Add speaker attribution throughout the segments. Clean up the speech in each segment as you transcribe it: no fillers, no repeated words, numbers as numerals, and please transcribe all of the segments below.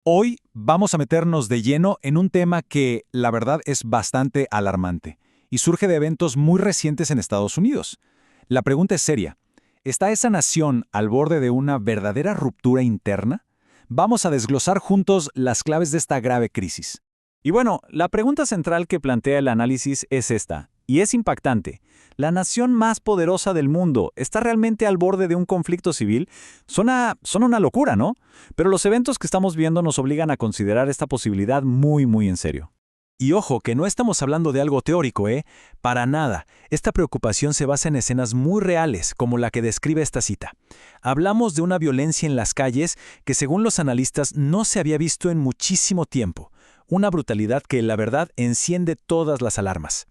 Speaker 1: Hoy vamos a meternos de lleno en un tema que, la verdad, es bastante alarmante y surge de eventos muy recientes en Estados Unidos. La pregunta es seria. ¿Está esa nación al borde de una verdadera ruptura interna? Vamos a desglosar juntos las claves de esta grave crisis. Y bueno, la pregunta central que plantea el análisis es esta, y es impactante. ¿La nación más poderosa del mundo está realmente al borde de un conflicto civil? Suena una locura, ¿no? Pero los eventos que estamos viendo nos obligan a considerar esta posibilidad muy en serio. Y ojo, que no estamos hablando de algo teórico, ¿eh? Para nada. Esta preocupación se basa en escenas muy reales, como la que describe esta cita. Hablamos de una violencia en las calles que, según los analistas, no se había visto en muchísimo tiempo. Una brutalidad que, la verdad, enciende todas las alarmas.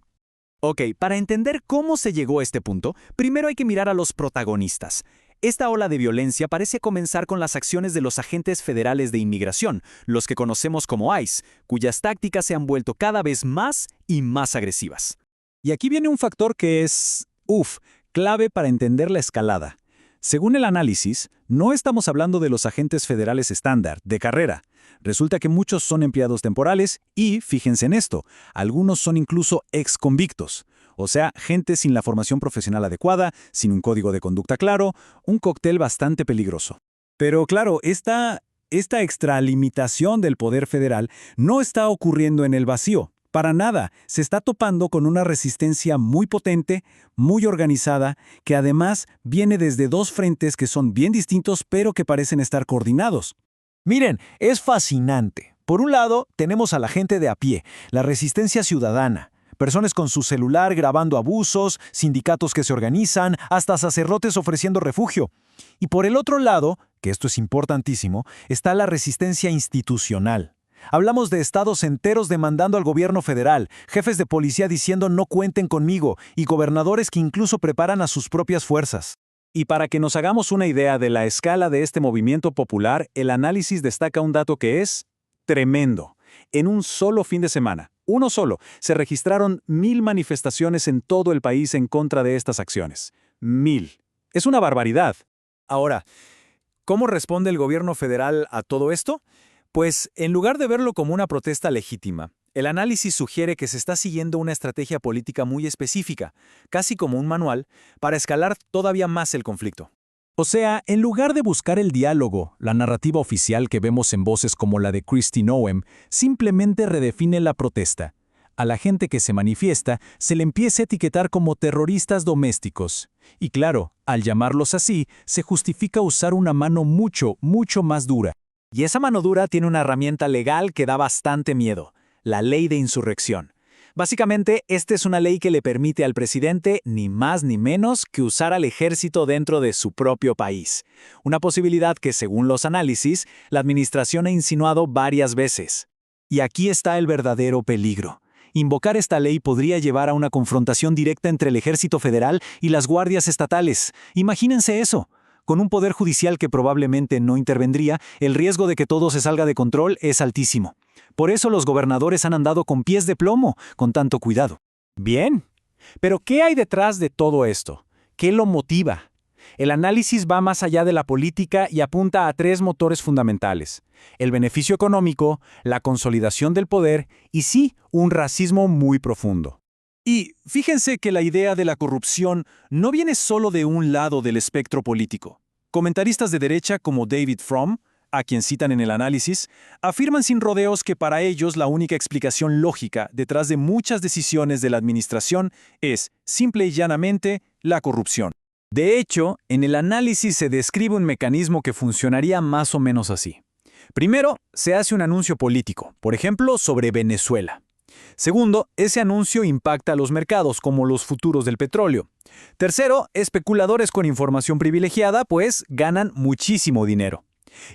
Speaker 1: Ok, para entender cómo se llegó a este punto, primero hay que mirar a los protagonistas. Esta ola de violencia parece comenzar con las acciones de los agentes federales de inmigración, los que conocemos como ICE, cuyas tácticas se han vuelto cada vez más y más agresivas. Y aquí viene un factor que es, clave para entender la escalada. Según el análisis, no estamos hablando de los agentes federales estándar, de carrera. Resulta que muchos son empleados temporales y, fíjense en esto, algunos son incluso exconvictos. O sea, gente sin la formación profesional adecuada, sin un código de conducta claro, un cóctel bastante peligroso. Pero claro, esta extralimitación del poder federal no está ocurriendo en el vacío. Para nada, se está topando con una resistencia muy potente, muy organizada, que además viene desde dos frentes que son bien distintos pero que parecen estar coordinados. Miren, es fascinante. Por un lado, tenemos a la gente de a pie, la resistencia ciudadana. Personas con su celular grabando abusos, sindicatos que se organizan, hasta sacerdotes ofreciendo refugio. Y por el otro lado, que esto es importantísimo, está la resistencia institucional. Hablamos de estados enteros demandando al gobierno federal, jefes de policía diciendo no cuenten conmigo y gobernadores que incluso preparan a sus propias fuerzas. Y para que nos hagamos una idea de la escala de este movimiento popular, el análisis destaca un dato que es tremendo. En un solo fin de semana, uno solo, se registraron 1,000 manifestaciones en todo el país en contra de estas acciones. 1,000. Es una barbaridad. Ahora, ¿cómo responde el gobierno federal a todo esto? Pues, en lugar de verlo como una protesta legítima, el análisis sugiere que se está siguiendo una estrategia política muy específica, casi como un manual, para escalar todavía más el conflicto. O sea, en lugar de buscar el diálogo, la narrativa oficial que vemos en voces como la de Kristi Noem, simplemente redefine la protesta. A la gente que se manifiesta se le empieza a etiquetar como terroristas domésticos. Y claro, al llamarlos así, se justifica usar una mano mucho más dura. Y esa mano dura tiene una herramienta legal que da bastante miedo: la ley de insurrección. Básicamente, esta es una ley que le permite al presidente, ni más ni menos, que usar al ejército dentro de su propio país. Una posibilidad que, según los análisis, la administración ha insinuado varias veces. Y aquí está el verdadero peligro. Invocar esta ley podría llevar a una confrontación directa entre el ejército federal y las guardias estatales. Imagínense eso. Con un poder judicial que probablemente no intervendría, el riesgo de que todo se salga de control es altísimo. Por eso los gobernadores han andado con pies de plomo, con tanto cuidado. Bien, pero ¿qué hay detrás de todo esto? ¿Qué lo motiva? El análisis va más allá de la política y apunta a 3 motores fundamentales: el beneficio económico, la consolidación del poder y sí, un racismo muy profundo. Y fíjense que la idea de la corrupción no viene solo de un lado del espectro político. Comentaristas de derecha como David Frum, a quien citan en el análisis, afirman sin rodeos que para ellos la única explicación lógica detrás de muchas decisiones de la administración es, simple y llanamente, la corrupción. De hecho, en el análisis se describe un mecanismo que funcionaría más o menos así. Primero, se hace un anuncio político, por ejemplo, sobre Venezuela. Segundo, ese anuncio impacta a los mercados, como los futuros del petróleo. Tercero, especuladores con información privilegiada, pues ganan muchísimo dinero.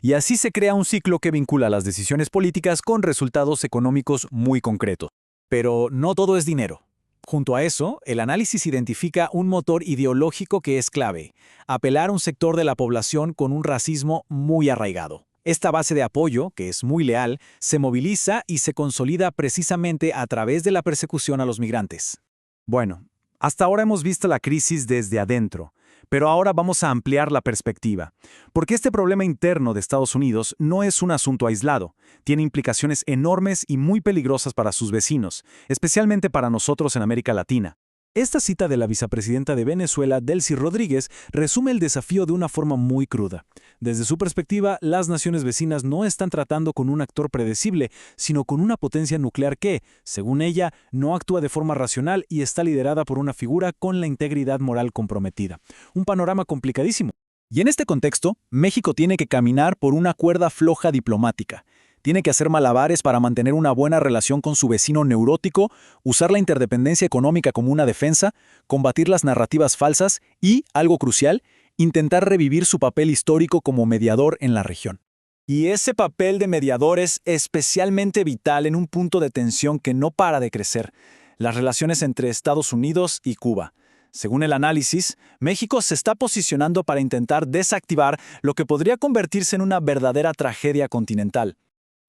Speaker 1: Y así se crea un ciclo que vincula las decisiones políticas con resultados económicos muy concretos. Pero no todo es dinero. Junto a eso, el análisis identifica un motor ideológico que es clave: apelar a un sector de la población con un racismo muy arraigado. Esta base de apoyo, que es muy leal, se moviliza y se consolida precisamente a través de la persecución a los migrantes. Bueno, hasta ahora hemos visto la crisis desde adentro, Pero ahora vamos a ampliar la perspectiva, porque este problema interno de Estados Unidos no es un asunto aislado, tiene implicaciones enormes y muy peligrosas para sus vecinos, especialmente para nosotros en América Latina. Esta cita de la vicepresidenta de Venezuela, Delcy Rodríguez, resume el desafío de una forma muy cruda. Desde su perspectiva, las naciones vecinas no están tratando con un actor predecible, sino con una potencia nuclear que, según ella, no actúa de forma racional y está liderada por una figura con la integridad moral comprometida. Un panorama complicadísimo. Y en este contexto, México tiene que caminar por una cuerda floja diplomática. Tiene que hacer malabares para mantener una buena relación con su vecino neurótico, usar la interdependencia económica como una defensa, combatir las narrativas falsas y, algo crucial, intentar revivir su papel histórico como mediador en la región. Y ese papel de mediador es especialmente vital en un punto de tensión que no para de crecer: las relaciones entre Estados Unidos y Cuba. Según el análisis, México se está posicionando para intentar desactivar lo que podría convertirse en una verdadera tragedia continental.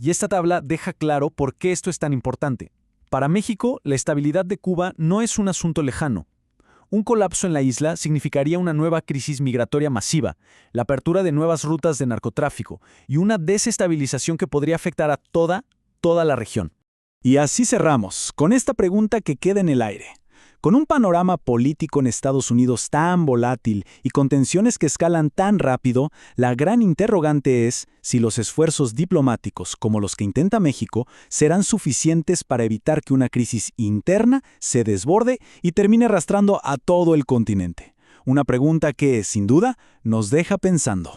Speaker 1: Y esta tabla deja claro por qué esto es tan importante. Para México, la estabilidad de Cuba no es un asunto lejano. Un colapso en la isla significaría una nueva crisis migratoria masiva, la apertura de nuevas rutas de narcotráfico y una desestabilización que podría afectar a toda la región. Y así cerramos, con esta pregunta que queda en el aire. Con un panorama político en Estados Unidos tan volátil y con tensiones que escalan tan rápido, la gran interrogante es si los esfuerzos diplomáticos, como los que intenta México, serán suficientes para evitar que una crisis interna se desborde y termine arrastrando a todo el continente. Una pregunta que, sin duda, nos deja pensando.